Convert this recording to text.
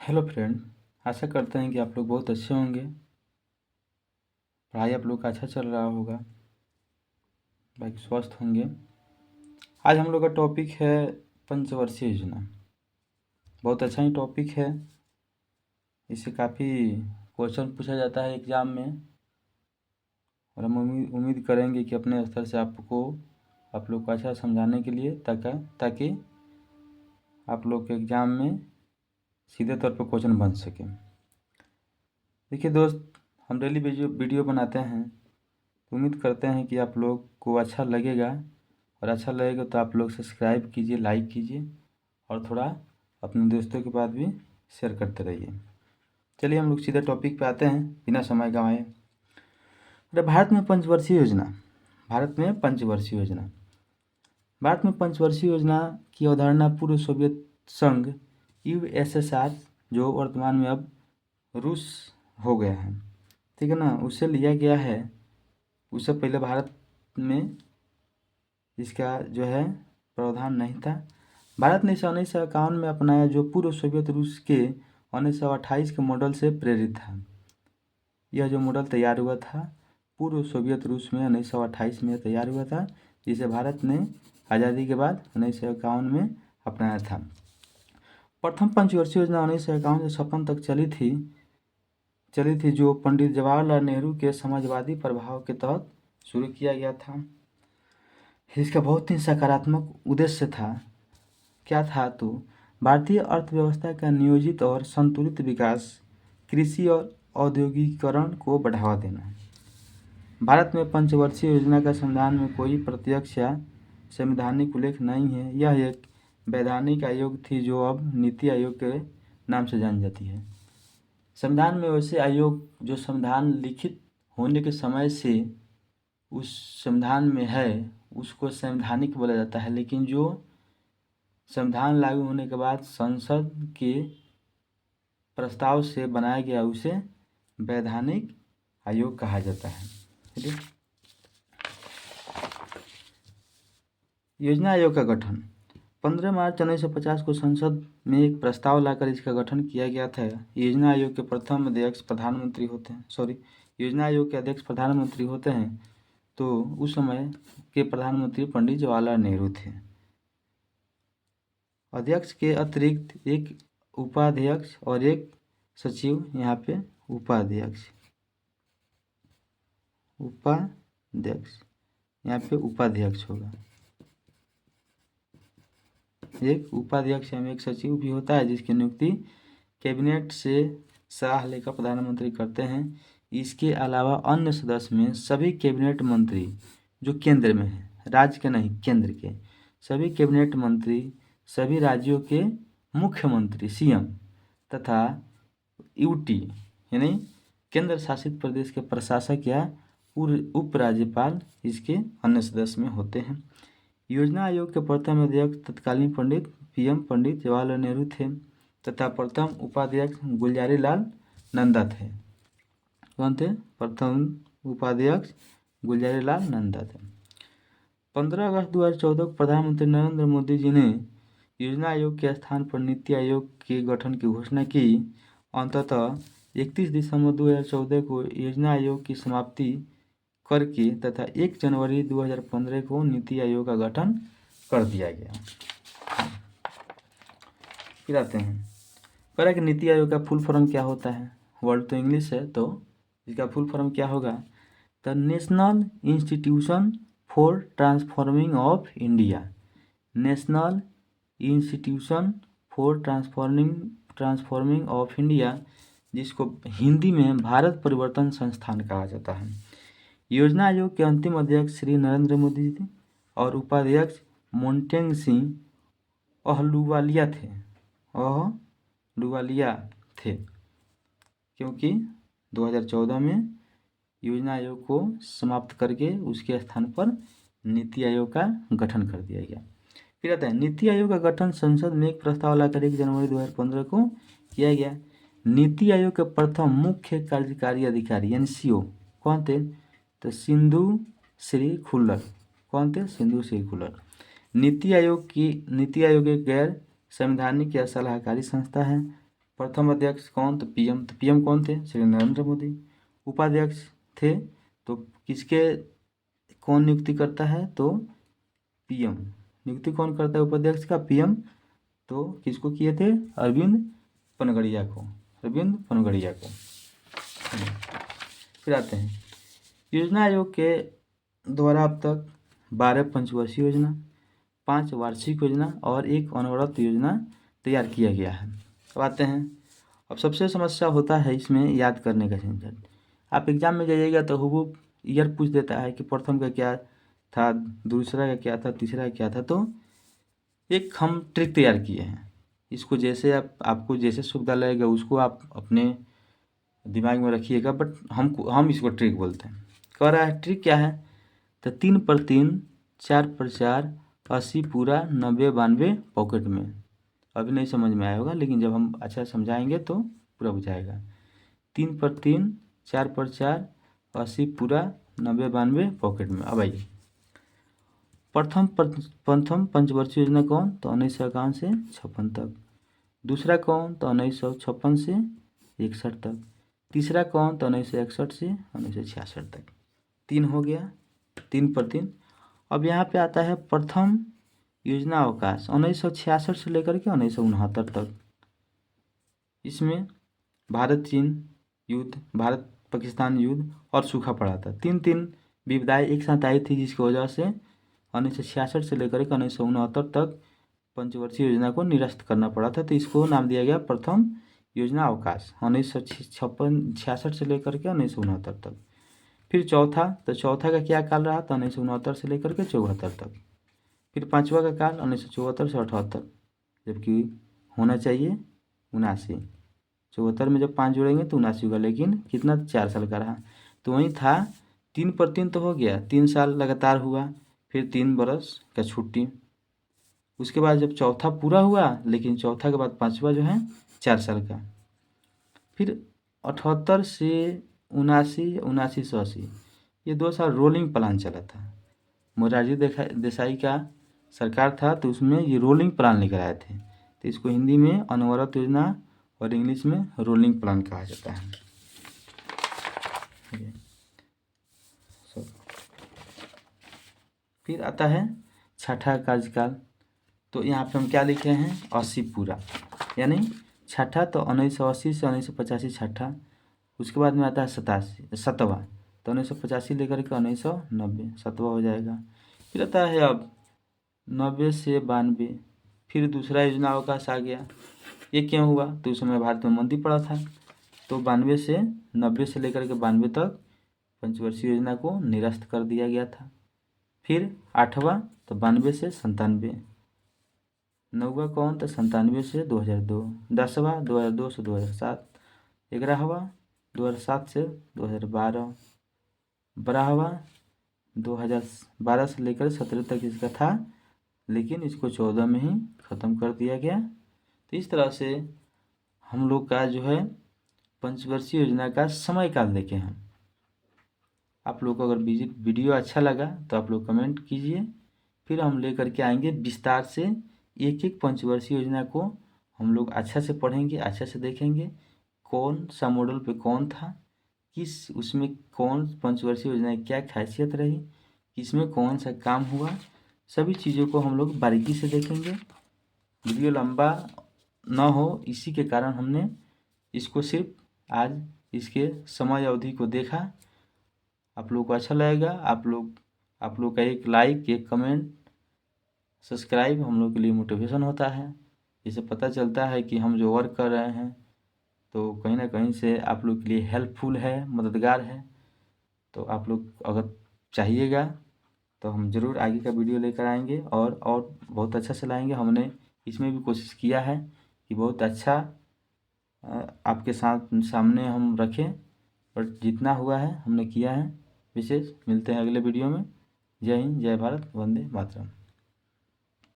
Hello friend. आशा करते हैं कि आप लोग बहुत अच्छे होंगे। पढ़ाई आप लोग का अच्छा चल रहा होगा, बाकी स्वस्थ होंगे। आज हम लोग का टॉपिक है पंचवर्षीय योजना। बहुत अच्छा ही टॉपिक है। इससे काफ़ी क्वेश्चन पूछा जाता है एग्ज़ाम में, और हम उम्मीद करेंगे कि अपने स्तर से आप लोग को अच्छा समझाने के लिए ताकि आप लोग के एग्ज़ाम में सीधे तौर पर क्वेश्चन बन सके। देखिए दोस्त, हम डेली वीडियो बनाते हैं, उम्मीद करते हैं कि आप लोग को अच्छा लगेगा, और अच्छा लगेगा तो आप लोग सब्सक्राइब कीजिए, लाइक कीजिए, और थोड़ा अपने दोस्तों के पास भी शेयर करते रहिए। चलिए हम लोग सीधे टॉपिक पे आते हैं बिना समय गंवाए। अरे भारत में पंचवर्षीय योजना। भारत में पंचवर्षीय योजना की अवधारणा पूर्व सोवियत संघ USSR, जो वर्तमान में अब रूस हो गया है, ठीक है ना, उससे लिया गया है। उससे पहले भारत में इसका जो है प्रावधान नहीं था। भारत ने इसे 1951 में अपनाया, जो पूर्व सोवियत रूस के 1928 के मॉडल से प्रेरित था। यह जो मॉडल तैयार हुआ था पूर्व सोवियत रूस में 1928 में तैयार हुआ था, जिसे भारत ने आज़ादी के बाद 1951 में अपनाया था। प्रथम पंचवर्षीय योजना 1951 से 56 तक चली थी, जो पंडित जवाहरलाल नेहरू के समाजवादी प्रभाव के तहत शुरू किया गया था। इसका बहुत ही सकारात्मक उद्देश्य था। क्या था तो भारतीय अर्थव्यवस्था का नियोजित और संतुलित विकास, कृषि और औद्योगिकीकरण को बढ़ावा देना। भारत में पंचवर्षीय योजना का संविधान में कोई प्रत्यक्ष या संवैधानिक उल्लेख नहीं है। यह एक वैधानिक आयोग थी, जो अब नीति आयोग के नाम से जानी जाती है। संविधान में वैसे आयोग जो संविधान लिखित होने के समय से उस संविधान में है, उसको संवैधानिक बोला जाता है, लेकिन जो संविधान लागू होने के बाद संसद के प्रस्ताव से बनाया गया, उसे वैधानिक आयोग कहा जाता है। ठीक है। योजना आयोग का गठन 15 मार्च 1950 को संसद में एक प्रस्ताव लाकर इसका गठन किया गया था। योजना आयोग के अध्यक्ष प्रधानमंत्री होते हैं। तो उस समय के प्रधानमंत्री पंडित जवाहरलाल नेहरू थे। अध्यक्ष के अतिरिक्त एक उपाध्यक्ष और एक सचिव, यहाँ पे उपाध्यक्ष यहाँ पे उपाध्यक्ष होगा। एक उपाध्यक्ष एवं एक सचिव भी होता है, जिसकी नियुक्ति कैबिनेट से सलाह लेकर प्रधानमंत्री करते हैं। इसके अलावा अन्य सदस्य में सभी कैबिनेट मंत्री जो केंद्र में है, राज्य के नहीं, केंद्र के सभी कैबिनेट मंत्री, सभी राज्यों के मुख्यमंत्री CM तथा UT यानी केंद्र शासित प्रदेश के प्रशासक या उपराज्यपाल इसके अन्य सदस्य में होते हैं। योजना आयोग के प्रथम अध्यक्ष तत्कालीन पंडित PM पंडित जवाहरलाल नेहरू थे, तथा प्रथम उपाध्यक्ष गुलजारी लाल नंदा थे। कौन थे? प्रथम उपाध्यक्ष गुलजारी लाल नंदा थे। 15 अगस्त 2014 को प्रधानमंत्री नरेंद्र मोदी जी ने योजना आयोग के स्थान पर नीति आयोग के गठन की घोषणा की। अंततः 31 दिसंबर 2014 को योजना आयोग की समाप्ति करके तथा 1 जनवरी 2015 को नीति आयोग का गठन कर दिया गया। फिर आते हैं पहले कि नीति आयोग का फुल फॉर्म क्या होता है। वर्ड तो इंग्लिश है, तो इसका फुल फॉर्म क्या होगा? The national institution for transforming of India. National institution for transforming of India, जिसको हिंदी में भारत परिवर्तन संस्थान कहा जाता है। योजना आयोग के अंतिम अध्यक्ष श्री नरेंद्र मोदी जी और उपाध्यक्ष मोन्टेग सिंह अहलूवालिया थे, क्योंकि 2014 में योजना आयोग को समाप्त करके उसके स्थान पर नीति आयोग का गठन कर दिया गया। फिर आता है नीति आयोग का गठन संसद में एक प्रस्ताव लाकर 1 जनवरी 2015 को किया गया। नीति आयोग के प्रथम मुख्य कार्यकारी अधिकारी यानी CO कौन थे? तो सिंधु श्री खुल्लर। कौन थे? सिंधु श्री खुल्लर। नीति आयोग एक गैर संवैधानिक या सलाहकारी संस्था है। प्रथम अध्यक्ष कौन? तो पीएम। तो पीएम कौन थे? श्री नरेंद्र मोदी। उपाध्यक्ष थे तो किसके कौन नियुक्ति करता है? तो पीएम। नियुक्ति कौन करता है उपाध्यक्ष का? पीएम। तो किसको किए थे? अरविंद पनगड़िया को। अरविंद पनगड़िया को। फिर आते हैं योजना आयोग के द्वारा अब तक 12 पंचवर्षीय योजना, 5 वार्षिक योजना और 1 अनवरत योजना तैयार किया गया है। अब आते हैं, अब सबसे समस्या होता है इसमें याद करने का झंझट। आप एग्जाम में जाइएगा तो हुबहू ईयर पूछ देता है कि प्रथम का क्या था, दूसरा का क्या था, तीसरा का क्या था। तो एक हम ट्रिक तैयार किए हैं, इसको जैसे आपको जैसे सुविधा लगेगा उसको आप अपने दिमाग में रखिएगा, बट हम इसको ट्रिक बोलते हैं। कह रहा है ट्रिक क्या है? तो 3 पर 3, 4 पर 4, 80 पूरा, 90 92 पॉकेट में। अभी नहीं समझ में आया होगा, लेकिन जब हम अच्छा समझाएंगे तो पूरा बुझाएगा। 3 पर 3, 4 पर 4, 80 पूरा, 90 92 पॉकेट में। अब आइए, प्रथम पंचवर्षीय योजना कौन? तो 1951 से 56 तक। दूसरा कौन? तो 1956 से 61 तक। तीसरा कौन? तो 1961 से 1966 तक। 3 हो गया, 3 पर 3। अब यहाँ पे आता है प्रथम योजना अवकाश 1966 से लेकर के 1969 तक। इसमें भारत चीन युद्ध, भारत पाकिस्तान युद्ध और सूखा पड़ा था। 3 विपदाएं एक साथ आई थी, जिसकी वजह से 1966 से लेकर के 1969 तक पंचवर्षीय योजना को निरस्त करना पड़ा था। तो इसको नाम दिया गया प्रथम योजना अवकाश 1966 से लेकर के 1969 तक। फिर चौथा, तो चौथा का क्या काल रहा? तो 1969 से लेकर के 74 तक। फिर पांचवा का काल 1974 से 78, जबकि होना चाहिए 79। 74 में जब 5 जोड़ेंगे तो 79 होगा, लेकिन कितना? 4 साल का रहा। तो वही था, 3 पर 3 तो हो गया, 3 साल लगातार हुआ। फिर 3 बरस का छुट्टी। उसके बाद जब चौथा पूरा हुआ, लेकिन चौथा के बाद पांचवा जो है 4 साल का। फिर 78 से 79, 79 से 80, ये 2 साल रोलिंग प्लान चला था। मोरारजी देसाई का सरकार था, तो उसमें ये रोलिंग प्लान लेकर आए थे। तो इसको हिंदी में अनवरत योजना और इंग्लिश में रोलिंग प्लान कहा जाता है। फिर आता है छठा कार्यकाल। तो यहाँ पे हम क्या लिखे हैं? 80 पूरा, यानी छठा तो 1980 से 1985 छठा। उसके बाद में आता है 7वां, तो 1985 लेकर के 1990 7वां हो जाएगा। फिर आता है अब 90 से 92, फिर दूसरा योजना अवकाश आ गया। ये क्यों हुआ? तो उस समय भारत में मंदी पड़ा था, तो 92 से 90 से लेकर के 92 तक पंचवर्षीय योजना को निरस्त कर दिया गया था। फिर 8वां, तो 92 से 97। 9वां कौन? तो 97 से 2002। 10वां 2002 से 2007। 11वां 2007 से 2012। 12वां 2012 से लेकर 17 तक इसका था, लेकिन इसको 14 में ही ख़त्म कर दिया गया। तो इस तरह से हम लोग का जो है पंचवर्षीय योजना का समय काल देखे हैं। आप लोग को अगर वीडियो अच्छा लगा तो आप लोग कमेंट कीजिए, फिर हम लेकर के आएंगे विस्तार से एक एक पंचवर्षीय योजना को हम लोग अच्छा से पढ़ेंगे, अच्छा से देखेंगे कौन सा मॉडल पे कौन था, किस उसमें कौन पंचवर्षीय योजना की क्या खासियत रही, किसमें कौन सा काम हुआ, सभी चीज़ों को हम लोग बारीकी से देखेंगे। वीडियो लंबा ना हो, इसी के कारण हमने इसको सिर्फ आज इसके समय अवधि को देखा। आप लोग को अच्छा लगेगा, आप लोग का एक लाइक, एक कमेंट, सब्सक्राइब हम लोग के लिए मोटिवेशन होता है। इससे पता चलता है कि हम जो वर्क कर रहे हैं तो कहीं ना कहीं से आप लोग के लिए हेल्पफुल है, मददगार है। तो आप लोग अगर चाहिएगा तो हम ज़रूर आगे का वीडियो लेकर आएंगे और बहुत अच्छा से लाएंगे। हमने इसमें भी कोशिश किया है कि बहुत अच्छा आपके सामने हम रखें, बट जितना हुआ है हमने किया है। विशेष मिलते हैं अगले वीडियो में। जय हिंद, जय भारत, वंदे मातरम।